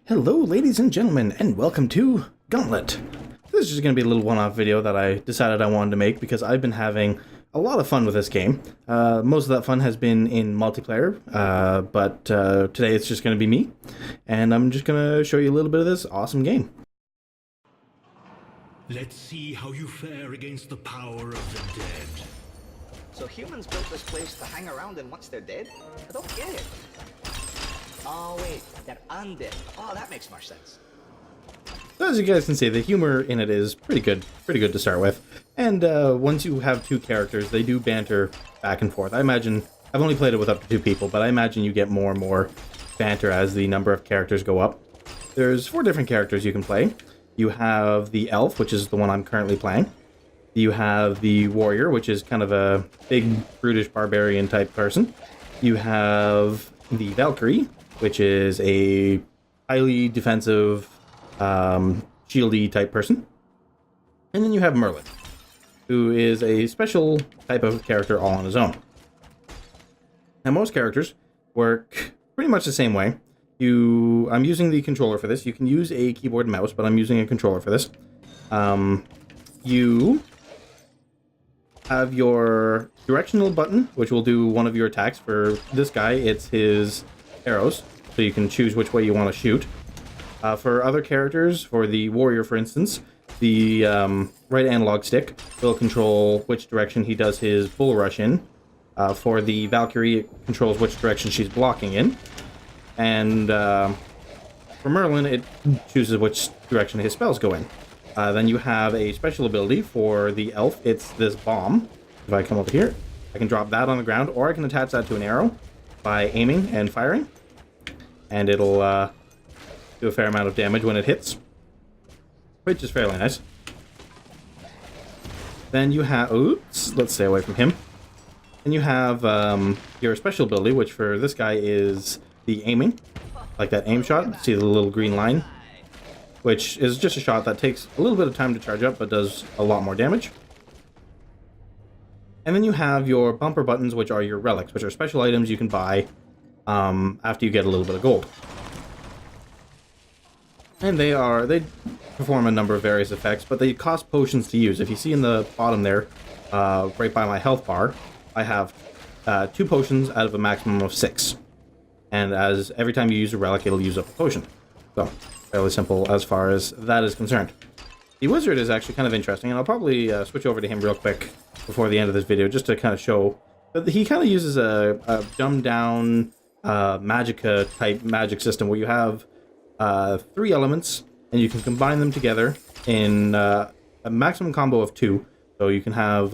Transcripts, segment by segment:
Hello ladies and gentlemen, and welcome to Gauntlet. This is just going to be a little one-off video that I decided I wanted to make because I've been having a lot of fun with this game. Most of that fun has been in multiplayer, but today it's just going to be me, and I'm just going to show you a little bit of this awesome game. Let's see how you fare against the power of the dead. So humans built this place to hang around in once they're dead? I don't get it. Oh wait, they're undead. Oh, that makes more sense. So as you guys can see, the humor in it is pretty good to start with. And once you have two characters, they do banter back and forth. I imagine, I've only played it with up to two people, but I imagine you get more and more banter as the number of characters go up. There's 4 different characters you can play. You have the elf, which is the one I'm currently playing. You have the warrior, which is kind of a big, brutish barbarian type person. You have the Valkyrie, which is a highly defensive, shieldy type person. And then you have Merlin, who is a special type of character all on his own. Now most characters work pretty much the same way. I'm using the controller for this. You can use a keyboard and mouse, but I'm using a controller for this. You have your directional button, which will do one of your attacks. For this guy, it's his arrows, so you can choose which way you want to shoot. For other characters, for the warrior, for instance, the right analog stick will control which direction he does his bull rush in. For the Valkyrie, it controls which direction she's blocking in. And for Merlin, it chooses which direction his spells go in. Then you have a special ability for the elf. It's this bomb. If I come over here, I can drop that on the ground, or I can attach that to an arrow by aiming and firing. And it'll do a fair amount of damage when it hits, which is fairly nice. Then you have... Oops, let's stay away from him. Then you have your special ability, which for this guy is the aiming. Like that aim shot. See the little green line? Which is just a shot that takes a little bit of time to charge up, but does a lot more damage. And then you have your bumper buttons, which are your relics, which are special items you can buy after you get a little bit of gold. And they perform a number of various effects, but they cost potions to use. If you see in the bottom there, right by my health bar, I have 2 potions out of a maximum of 6. And as every time you use a relic, it'll use up a potion. So, fairly simple as far as that is concerned. The wizard is actually kind of interesting, and I'll probably switch over to him real quick before the end of this video, just to kind of show that he kind of uses a dumbed-down magicka-type magic system, where you have 3 elements, and you can combine them together in a maximum combo of 2. So you can have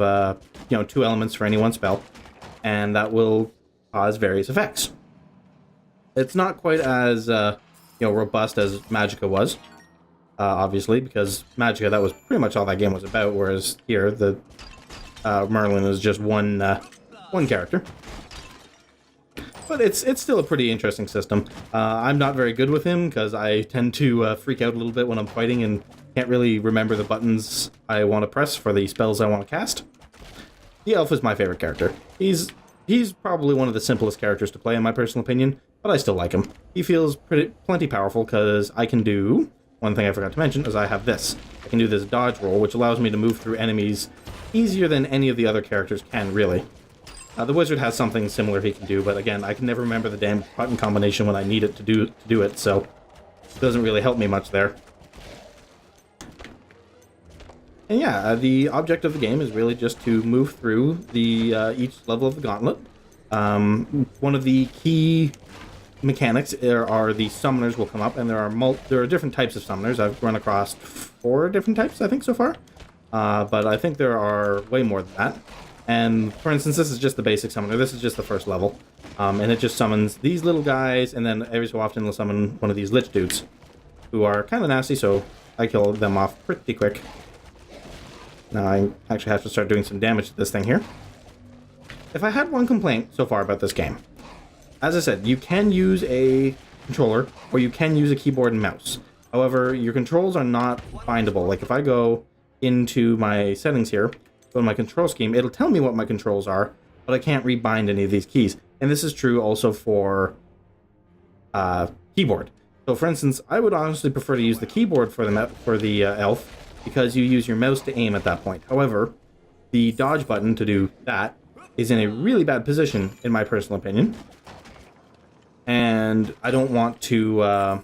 2 elements for any one spell, and that will cause various effects. It's not quite as robust as Magicka was, obviously, because Magicka, that was pretty much all that game was about, whereas here the Merlin is just one character. But it's still a pretty interesting system. I'm not very good with him because I tend to freak out a little bit when I'm fighting and can't really remember the buttons I want to press for the spells I want to cast. The elf is my favorite character. He's probably one of the simplest characters to play in my personal opinion, but I still like him. He feels plenty powerful because I can do... One thing I forgot to mention is I have this. I can do this dodge roll, which allows me to move through enemies easier than any of the other characters can, really. The wizard has something similar he can do, but again, I can never remember the damn button combination when I need it to do it, so it doesn't really help me much there. And yeah, the object of the game is really just to move through the each level of the gauntlet. One of the key mechanics are the summoners will come up, and there are different types of summoners. I've run across 4 different types, I think, so far. But I think there are way more than that. And for instance, this is just the basic summoner. This is just the first level. And it just summons these little guys, and then every so often it'll summon one of these lich dudes, who are kind of nasty, so I kill them off pretty quick. Now I actually have to start doing some damage to this thing here. If I had one complaint so far about this game, as I said, you can use a controller, or you can use a keyboard and mouse. However, your controls are not bindable. Like if I go into my settings here, go to my control scheme, it'll tell me what my controls are, but I can't rebind any of these keys. And this is true also for keyboard. So for instance, I would honestly prefer to use the keyboard for the elf, because you use your mouse to aim at that point. However, the dodge button to do that is in a really bad position, in my personal opinion. And I don't want to, and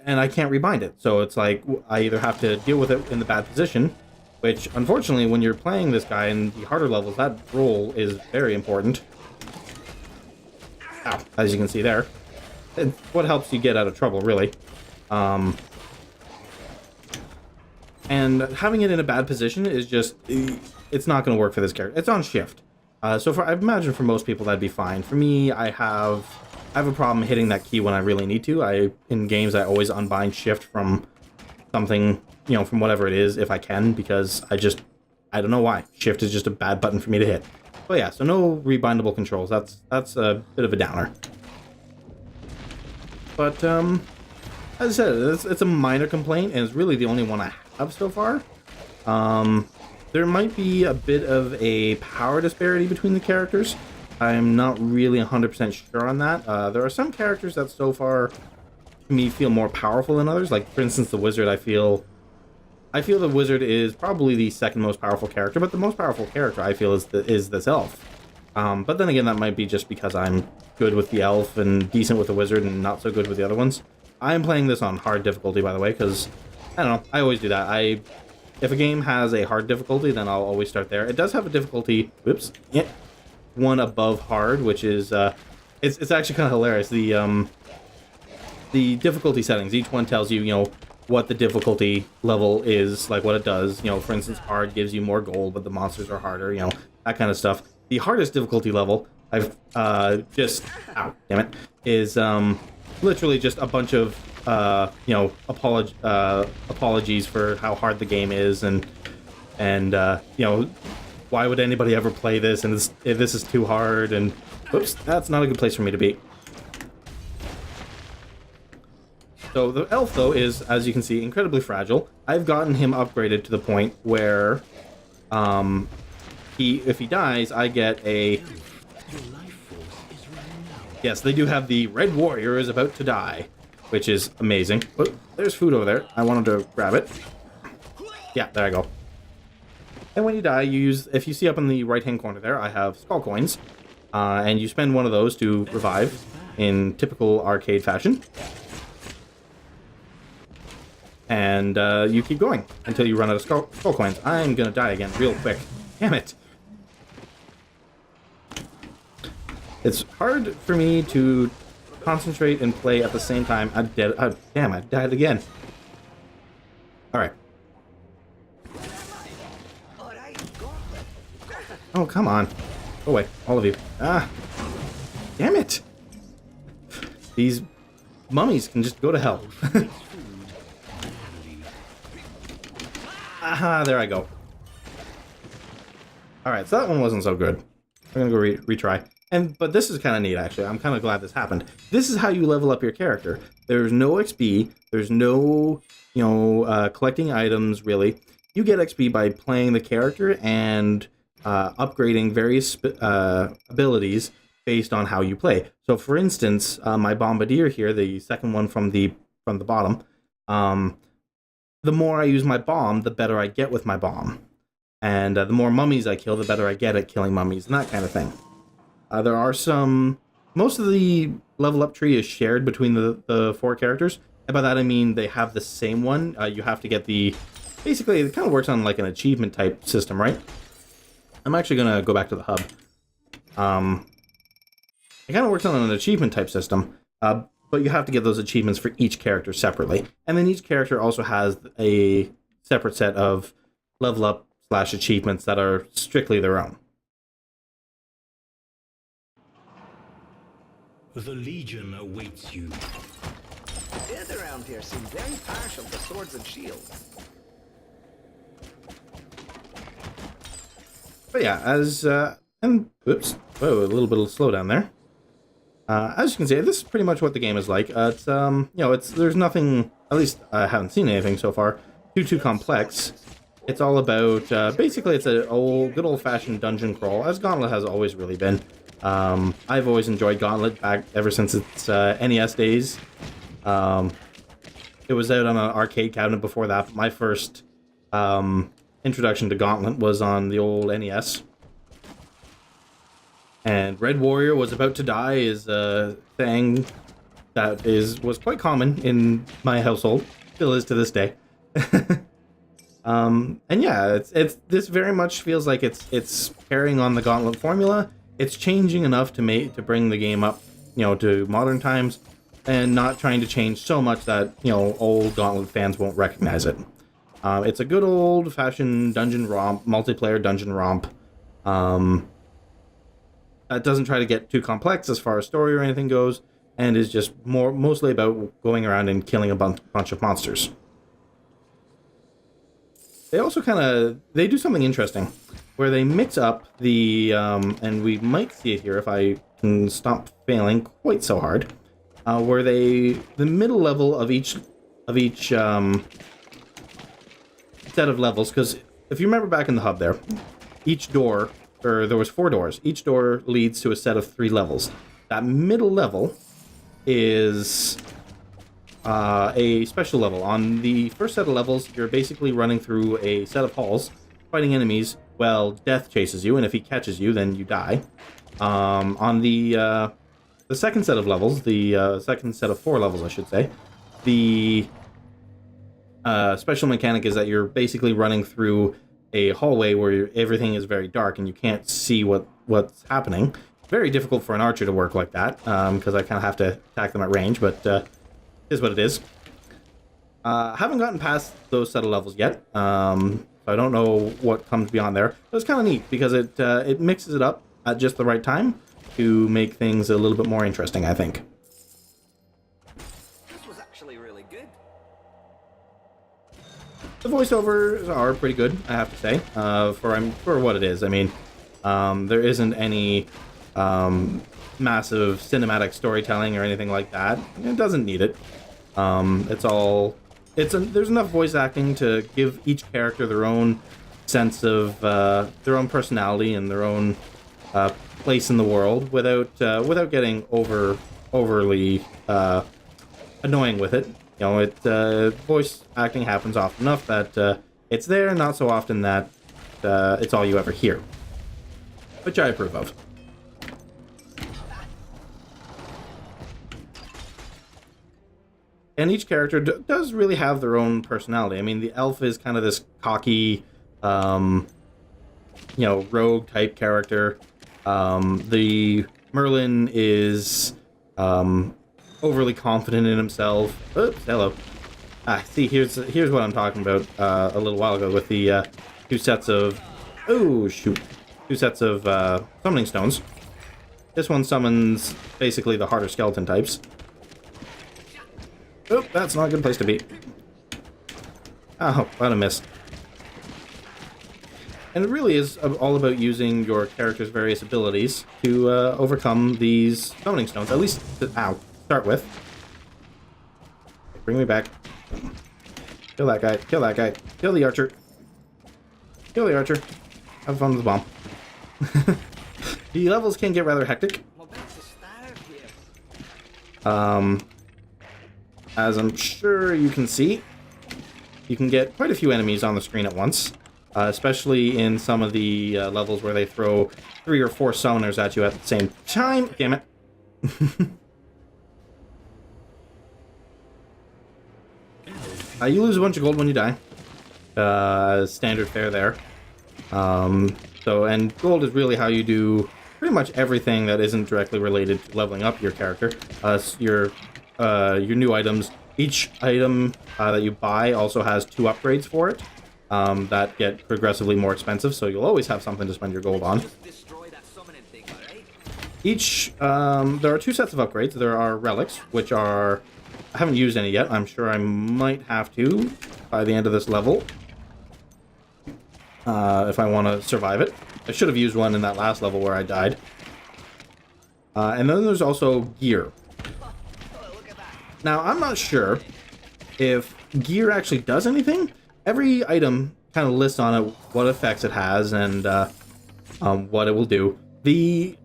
I can't rebind it. So it's like, I either have to deal with it in the bad position, which unfortunately, when you're playing this guy in the harder levels, that roll is very important. Ow, as you can see there. It's what helps you get out of trouble, really. And having it in a bad position is just, it's not going to work for this character. It's on shift. So I imagine for most people that'd be fine. For me, I have a problem hitting that key when I really need to. In games, I always unbind shift from something, you know, from whatever it is, if I can, because I don't know why. Shift is just a bad button for me to hit. But yeah, so no rebindable controls. That's a bit of a downer. But, as I said, it's a minor complaint, and it's really the only one I have so far. There might be a bit of a power disparity between the characters. I'm not really 100% sure on that. There are some characters that so far, to me, feel more powerful than others. Like, for instance, the wizard, I feel the wizard is probably the second most powerful character, but the most powerful character, I feel, is this elf. But then again, that might be just because I'm good with the elf and decent with the wizard and not so good with the other ones. I'm playing this on hard difficulty, by the way, because, I don't know, I always do that. If a game has a hard difficulty, then I'll always start there. It does have a difficulty, whoops, yeah, one above hard, which is, it's actually kind of hilarious. The difficulty settings, each one tells you, you know, what the difficulty level is, like what it does. You know, for instance, hard gives you more gold, but the monsters are harder, you know, that kind of stuff. The hardest difficulty level, I've ow, damn it, is literally just a bunch of you know, apologies for how hard the game is, and you know, why would anybody ever play this, and this is too hard, and oops, that's not a good place for me to be. So the elf, though, is, as you can see, incredibly fragile. I've gotten him upgraded to the point where if he dies, I get a... Yes, they do have the Red Warrior is about to die, which is amazing. But there's food over there. I wanted to grab it. Yeah, there I go. And when you die, you use... If you see up in the right-hand corner there, I have skull coins. And you spend one of those to revive in typical arcade fashion. And you keep going until you run out of skull coins. I'm gonna die again real quick. Damn it. It's hard for me to concentrate and play at the same time. I'm dead. Damn, I died again. Alright. Oh, come on. Go away, all of you. Ah. Damn it. These mummies can just go to hell. Aha, there I go. Alright, so that one wasn't so good. I'm gonna go retry. But this is kind of neat, actually. I'm kind of glad this happened. This is how you level up your character. There's no XP. There's no, you know, collecting items, really. You get XP by playing the character and upgrading various abilities based on how you play. So, for instance, my Bombardier here, the second one from the bottom, the more I use my bomb, the better I get with my bomb. And the more mummies I kill, the better I get at killing mummies and that kind of thing. There are some... Most of the level up tree is shared between the four characters. And by that I mean they have the same one. You have to get the... Basically, it kind of works on like an achievement type system, right? I'm actually going to go back to the hub. It kind of works on an achievement type system. But you have to get those achievements for each character separately. And then each character also has a separate set of level up / achievements that are strictly their own. The Legion awaits you. Dead around here seem very partial to swords and shields. But yeah, and oops, whoa, a little bit of slowdown there. As you can see, this is pretty much what the game is like. It's you know, there's nothing, at least I haven't seen anything so far, too complex. It's all about basically it's an good old-fashioned dungeon crawl, as Gauntlet has always really been. I've always enjoyed Gauntlet back ever since its NES days. It was out on an arcade cabinet before that. But my first introduction to Gauntlet was on the old NES. And Red Warrior was about to die is a thing that was quite common in my household. Still is to this day. And yeah, this very much feels like it's carrying on the Gauntlet formula. It's changing enough to bring the game up, to modern times, and not trying to change so much that old Gauntlet fans won't recognize it. It's a good old-fashioned dungeon romp, multiplayer dungeon romp. It doesn't try to get too complex as far as story or anything goes, and is just mostly about going around and killing a bunch of monsters. They also they do something interesting, where they mix up the, and we might see it here if I can stop failing quite so hard, where the middle level of each set of levels, because if you remember back in the hub there, there was 4 doors. Each door leads to a set of 3 levels. That middle level is a special level. On the first set of levels, you're basically running through a set of halls, fighting enemies while death chases you, and if he catches you, then you die. On the second set of levels, the second set of 4 levels, I should say, the special mechanic is that you're basically running through a hallway where everything is very dark and you can't see what's happening. Very difficult for an archer to work like that, because I kind of have to attack them at range, but it is what it is. Haven't gotten past those set of levels yet, so I don't know what comes beyond there. But it's kind of neat, because it mixes it up at just the right time to make things a little bit more interesting, I think. This was actually really good. The voiceovers are pretty good, I have to say, for what it is. I mean, there isn't any massive cinematic storytelling or anything like that. It doesn't need it. There's enough voice acting to give each character their own sense of their own personality and their own place in the world without getting overly annoying with it. Voice acting happens often enough that it's there, not so often that it's all you ever hear, which I approve of. And each character does really have their own personality. I mean, the elf is kind of this cocky, rogue type character. The Merlin is overly confident in himself. Oops, hello. See, here's what I'm talking about a little while ago with the 2 sets of... Oh, shoot. 2 sets of summoning stones. This one summons basically the harder skeleton types. Oh, that's not a good place to be. Oh, what a miss. And it really is all about using your character's various abilities to overcome these summoning stones, at least to start with. Bring me back. Kill that guy. Kill that guy. Kill the archer. Kill the archer. Have fun with the bomb. The levels can get rather hectic. As I'm sure you can see, you can get quite a few enemies on the screen at once, especially in some of the levels where they throw 3 or 4 summoners at you at the same time. Damn it. You lose a bunch of gold when you die. Standard fare there. And gold is really how you do pretty much everything that isn't directly related to leveling up your character. Your new items. Each item that you buy also has 2 upgrades for it that get progressively more expensive, so you'll always have something to spend your gold on. There are 2 sets of upgrades. There are relics, which are... I haven't used any yet. I'm sure I might have to by the end of this level if I want to survive it. I should have used one in that last level where I died. And then there's also gear. Now, I'm not sure if gear actually does anything. Every item kind of lists on it what effects it has and what it will do. The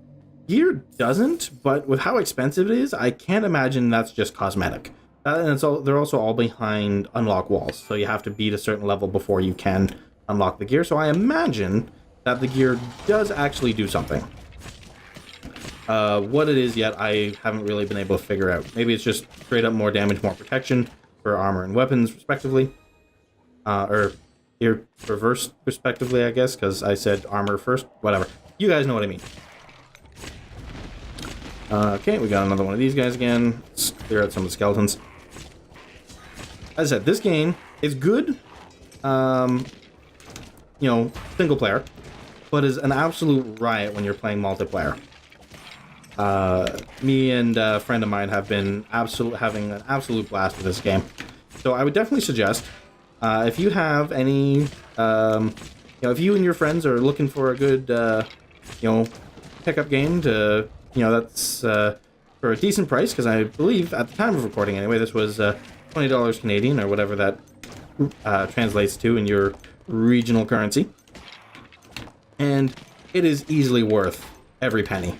gear doesn't, but with how expensive it is, I can't imagine that's just cosmetic. And they're also all behind unlock walls, so you have to beat a certain level before you can unlock the gear. So I imagine that the gear does actually do something. What it is yet, I haven't really been able to figure out. Maybe it's just straight up more damage, more protection for armor and weapons, respectively. Or reversed, respectively, I guess, because I said armor first. Whatever. You guys know what I mean. Okay, we got another one of these guys again. Let's clear out some of the skeletons. As I said, this game is good, single player, but is an absolute riot when you're playing multiplayer. Me and a friend of mine have been having an absolute blast with this game. So I would definitely suggest, if you have any, if you and your friends are looking for a good, pickup game to, that's for a decent price, because I believe at the time of recording anyway, this was $20 Canadian, or whatever that translates to in your regional currency. And it is easily worth every penny.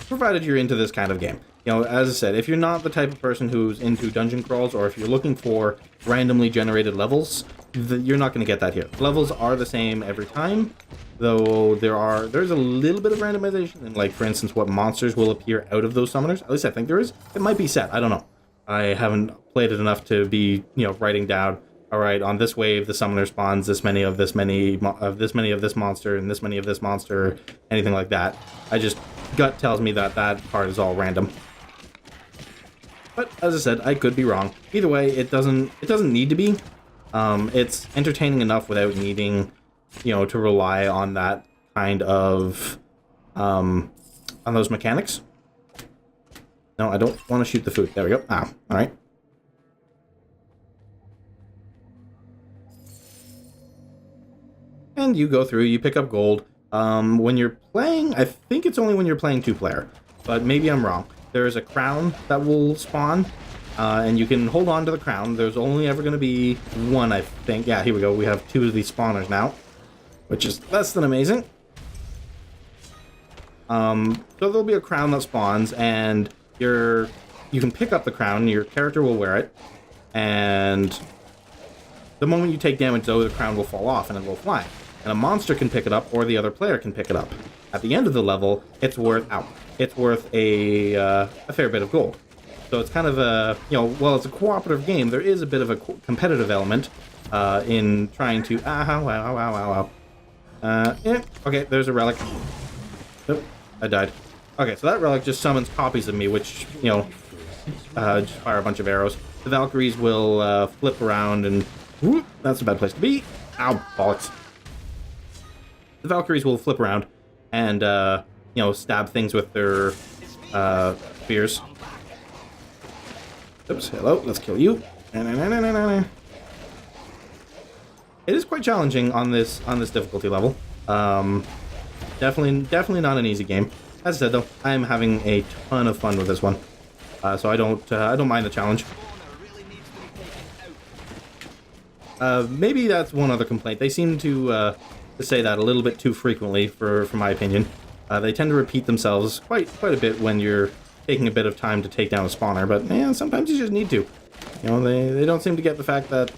Provided you're into this kind of game. As I said, if you're not the type of person who's into dungeon crawls, or if you're looking for randomly generated levels, you're not going to get that here. Levels are the same every time, though there's a little bit of randomization, and like, for instance, what monsters will appear out of those summoners. At least I think there is. It might be set. I don't know. I haven't played it enough to be, writing down, all right, on this wave, the summoner spawns this many of this monster, and this many of this monster, anything like that. Gut tells me that part is all random. But as I said, I could be wrong. Either way, it doesn't need to be. It's entertaining enough without needing, to rely on that kind of, on those mechanics. No, I don't want to shoot the food. There we go. Ah, all right. And you go through, you pick up gold. When you're playing, I think it's only when you're playing 2-player, but maybe I'm wrong. There is a crown that will spawn, and you can hold on to the crown. There's only ever going to be one, I think. Yeah, here we go. We have 2 of these spawners now, which is less than amazing. So there'll be a crown that spawns, and you can pick up the crown. Your character will wear it, and the moment you take damage, though, the crown will fall off and it will fly. And a monster can pick it up, or the other player can pick it up. At the end of the level, it's worth a fair bit of gold. So it's kind of a, while it's a cooperative game, there is a bit of a competitive element in trying to, yeah, okay, there's a relic. Nope, I died. Okay, so that relic just summons copies of me, which, just fire a bunch of arrows. The Valkyries will flip around and, whoop, that's a bad place to be. Ow, bollocks. The Valkyries will flip around and, stab things with their spears. Oops, hello, let's kill you. It is quite challenging on this difficulty level. Definitely not an easy game. As I said, though, I am having a ton of fun with this one, so I don't mind the challenge. Maybe that's one other complaint. They seem to say that a little bit too frequently, for my opinion. They tend to repeat themselves quite a bit when you're taking a bit of time to take down a spawner, but sometimes you just need to. They don't seem to get the fact that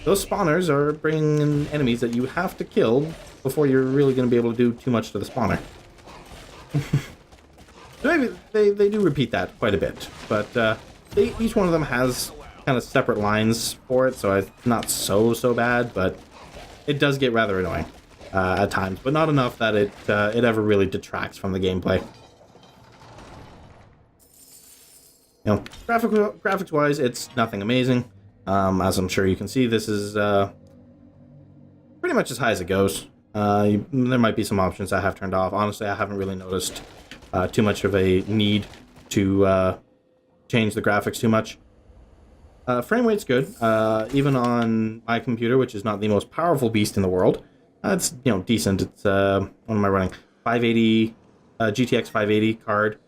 those spawners are bringing in enemies that you have to kill before you're really going to be able to do too much to the spawner. Maybe they do repeat that quite a bit, but each one of them has kind of separate lines for it, so it's not so bad, but it does get rather annoying at times, but not enough that it ever really detracts from the gameplay. Graphics-wise, it's nothing amazing. As I'm sure you can see, this is pretty much as high as it goes. There might be some options I have turned off. Honestly, I haven't really noticed too much of a need to change the graphics too much. Frame rate's good, even on my computer, which is not the most powerful beast in the world. It's decent. It's what am I running? 580 GTX 580 card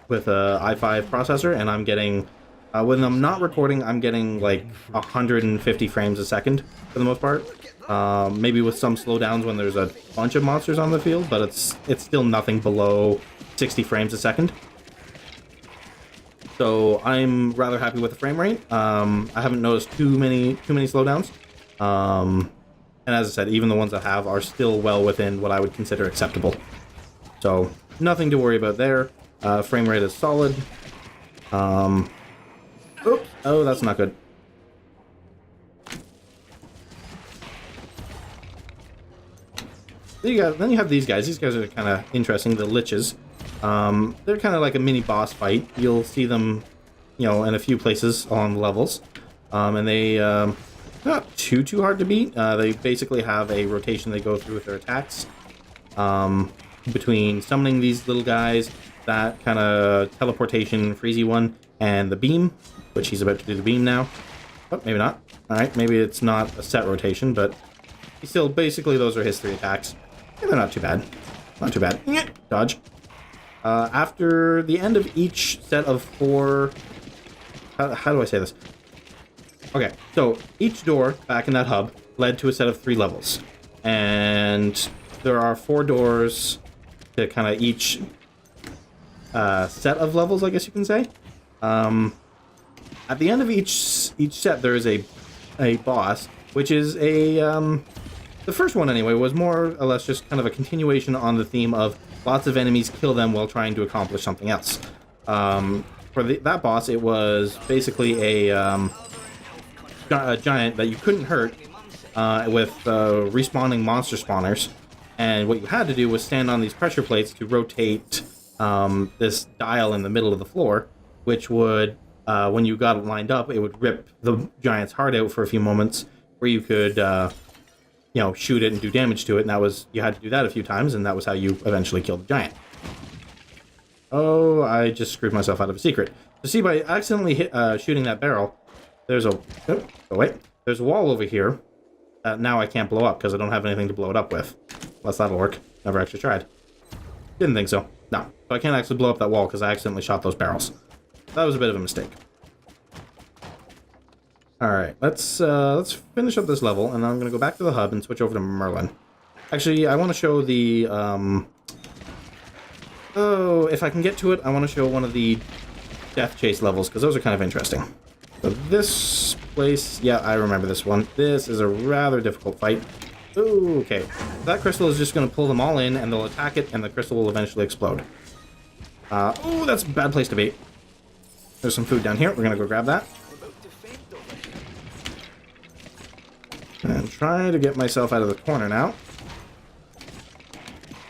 with a i5 processor, and I'm getting When I'm not recording, I'm getting like 150 frames a second for the most part. Maybe with some slowdowns when there's a bunch of monsters on the field, but it's still nothing below 60 frames a second. So I'm rather happy with the frame rate. I haven't noticed too many slowdowns. And as I said, even the ones I have are still well within what I would consider acceptable. So nothing to worry about there. Frame rate is solid. Oops. Oh, that's not good. Then you have these guys. These guys are kind of interesting. The liches. They're kind of like a mini boss fight. You'll see them, in a few places along the levels. And they not too hard to beat. They basically have a rotation they go through with their attacks. Between summoning these little guys, that kind of teleportation freezy one, and the beam, which he's about to do the beam now. Oh, maybe not. Alright, maybe it's not a set rotation, but still, basically those are his 3 attacks. Yeah, they're not too bad. Not too bad. Dodge. After the end of each set of 4... How do I say this? Okay, so each door back in that hub led to a set of 3 levels. And there are 4 doors to kind of each set of levels, I guess you can say. At the end of each set, there is a boss, which is the first one anyway, was more or less just kind of a continuation on the theme of lots of enemies, kill them while trying to accomplish something else. For that boss, it was basically a giant that you couldn't hurt with respawning monster spawners. And what you had to do was stand on these pressure plates to rotate this dial in the middle of the floor, which would, when you got it lined up, it would rip the giant's heart out for a few moments, where you could, shoot it and do damage to it. And you had to do that a few times, and that was how you eventually killed the giant. Oh, I just screwed myself out of a secret. So see, by accidentally shooting that barrel, there's a wall over here. Now I can't blow up because I don't have anything to blow it up with. Unless that'll work. Never actually tried. Didn't think so. No. So I can't actually blow up that wall because I accidentally shot those barrels. That was a bit of a mistake. Alright, let's finish up this level, and then I'm going to go back to the hub and switch over to Merlin. Actually, I want to show the, Oh, if I can get to it, I want to show one of the death chase levels, because those are kind of interesting. So this place, yeah, I remember this one. This is a rather difficult fight. Ooh, okay. That crystal is just going to pull them all in, and they'll attack it, and the crystal will eventually explode. Oh, that's a bad place to be. There's some food down here. We're going to go grab that. And try to get myself out of the corner now.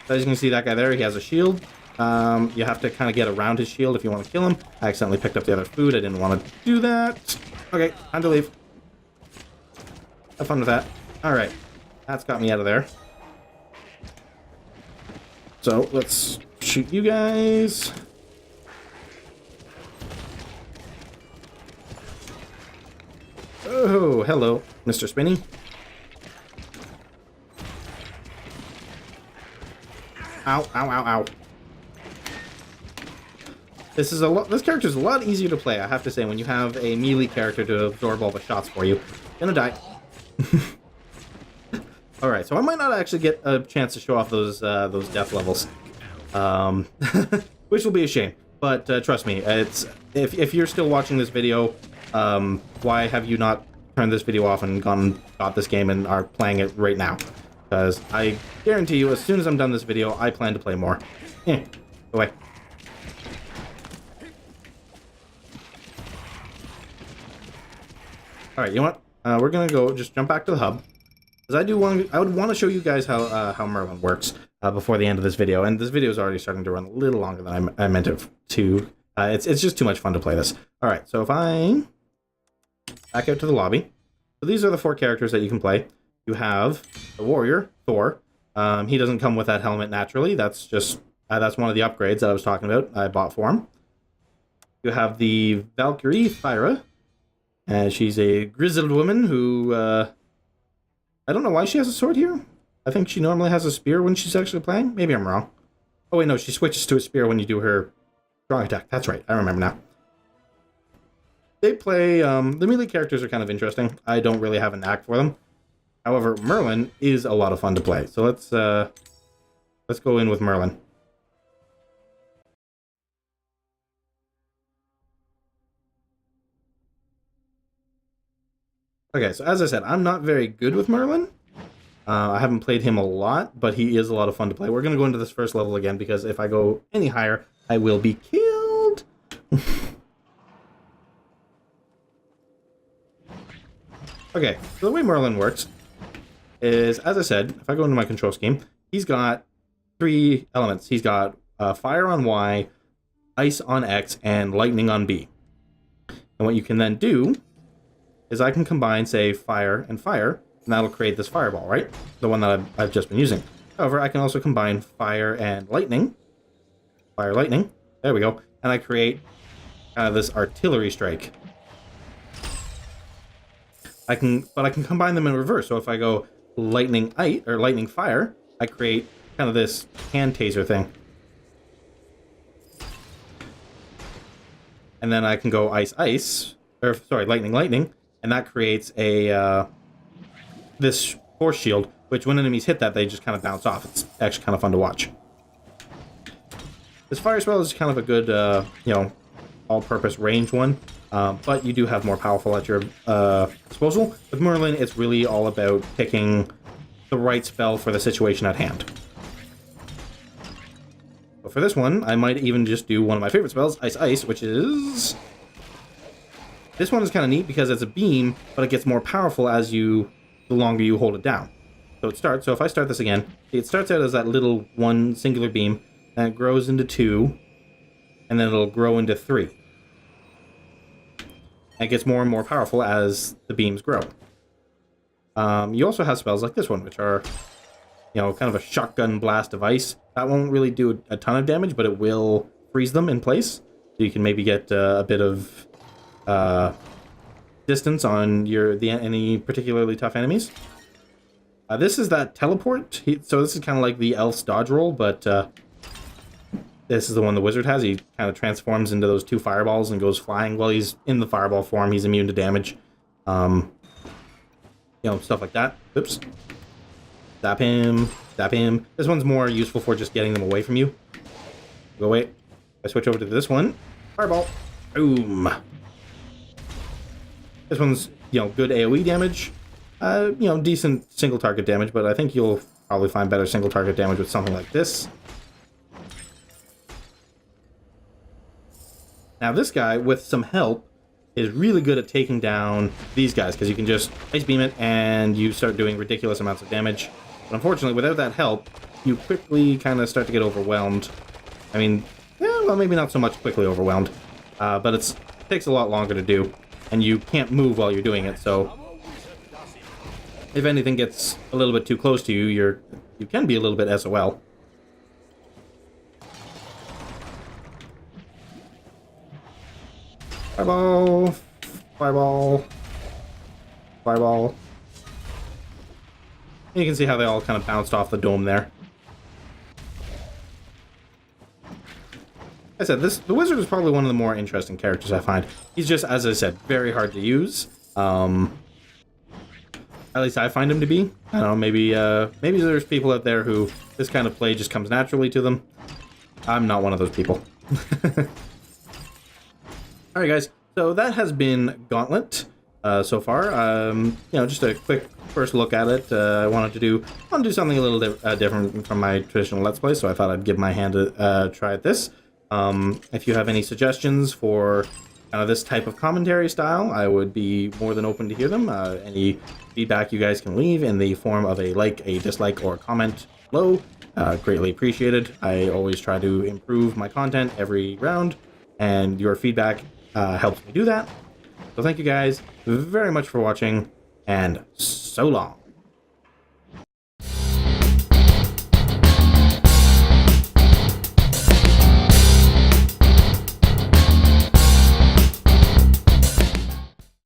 As you can see, that guy there, he has a shield. You have to kind of get around his shield if you want to kill him. I accidentally picked up the other food. I didn't want to do that. Okay, time to leave. Have fun with that. Alright. That's got me out of there. So, let's shoot you guys. Oh, hello, Mr. Spinny. Ow, ow, ow, ow. This character's a lot easier to play, I have to say, when you have a melee character to absorb all the shots for you. Gonna die. Alright, so I might not actually get a chance to show off those death levels. Which will be a shame. But trust me, if you're still watching this video, why have you not turned this video off and got this game and are playing it right now? Because I guarantee you, as soon as I'm done this video, I plan to play more. Go away. Alright, you know what? We're gonna go just jump back to the hub. Because I would want to show you guys how Merlin works before the end of this video. And this video is already starting to run a little longer than I meant it to. It's just too much fun to play this. Alright, so if I back out to the lobby. So these are the 4 characters that you can play. You have the warrior, Thor. He doesn't come with that helmet naturally. That's just that's one of the upgrades that I was talking about. I bought for him. You have the Valkyrie, Thyra. She's a grizzled woman who I don't know why she has a sword here. I think she normally has a spear when she's actually playing. Maybe I'm wrong. Oh wait, no, she switches to a spear when you do her strong attack. That's right. I remember now. they play, the melee characters are kind of interesting. I don't really have a knack for them. However, Merlin is a lot of fun to play. So let's go in with Merlin. Okay, so as I said, I'm not very good with Merlin. I haven't played him a lot, but he is a lot of fun to play. We're going to go into this first level again, because if I go any higher, I will be killed. Okay, so the way Merlin works is, as I said, if I go into my control scheme, he's got 3 elements. He's got fire on Y, ice on X, and lightning on B. And what you can then do is I can combine, say, fire and fire, and that'll create this fireball, right? The one that I've just been using. However, I can also combine fire and lightning. Fire, lightning. There we go. And I create kind of this artillery strike. But I can combine them in reverse. So if I go lightning ice or lightning fire, I create kind of this hand taser thing. And then I can go ice ice, or sorry, lightning lightning, and that creates a this force shield, which when enemies hit that, they just kind of bounce off. It's actually kind of fun to watch. This fire spell is kind of a good, you know, all-purpose range one, but you do have more powerful at your disposal. With Merlin, it's really all about picking the right spell for the situation at hand. But for this one, I might even just do one of my favorite spells, Ice Ice, which is... This one is kind of neat because it's a beam, but it gets more powerful as the longer you hold it down. So if I start this again, it starts out as that little one singular beam, then it grows into 2, and then it'll grow into 3. And it gets more and more powerful as the beams grow. You also have spells like this one, which are, you know, kind of a shotgun blast of ice. That won't really do a ton of damage, but it will freeze them in place. So you can maybe get a bit of distance on any particularly tough enemies. This is that teleport. So this is kind of like the elf's dodge roll, but this is the one the wizard has. He kind of transforms into those 2 fireballs and goes flying. While he's in the fireball form, he's immune to damage. You know, stuff like that. Oops. Zap him. Zap him. This one's more useful for just getting them away from you. Go away. I switch over to this one. Fireball. Boom. This one's, you know, good AoE damage. You know, decent single target damage, but I think you'll probably find better single target damage with something like this. Now this guy, with some help, is really good at taking down these guys, because you can just ice beam it and you start doing ridiculous amounts of damage. But unfortunately, without that help, you quickly kind of start to get overwhelmed. I mean, yeah, well, maybe not so much quickly overwhelmed, but it takes a lot longer to do, and you can't move while you're doing it, so if anything gets a little bit too close to you, you can be a little bit SOL. Fireball, fireball, fireball. And you can see how they all kind of bounced off the dome there. I said, the wizard is probably one of the more interesting characters I find. He's just, as I said, very hard to use. At least I find him to be. I don't know, maybe there's people out there who this kind of play just comes naturally to them. I'm not one of those people. Alright guys, so that has been Gauntlet so far. You know, just a quick first look at it. I wanted to do something a little different from my traditional Let's Play, so I thought I'd give my hand a try at this. If you have any suggestions for this type of commentary style, I would be more than open to hear them. Any feedback you guys can leave in the form of a like, a dislike, or a comment below, greatly appreciated. I always try to improve my content every round, and your feedback helps me do that. So thank you guys very much for watching, and so long.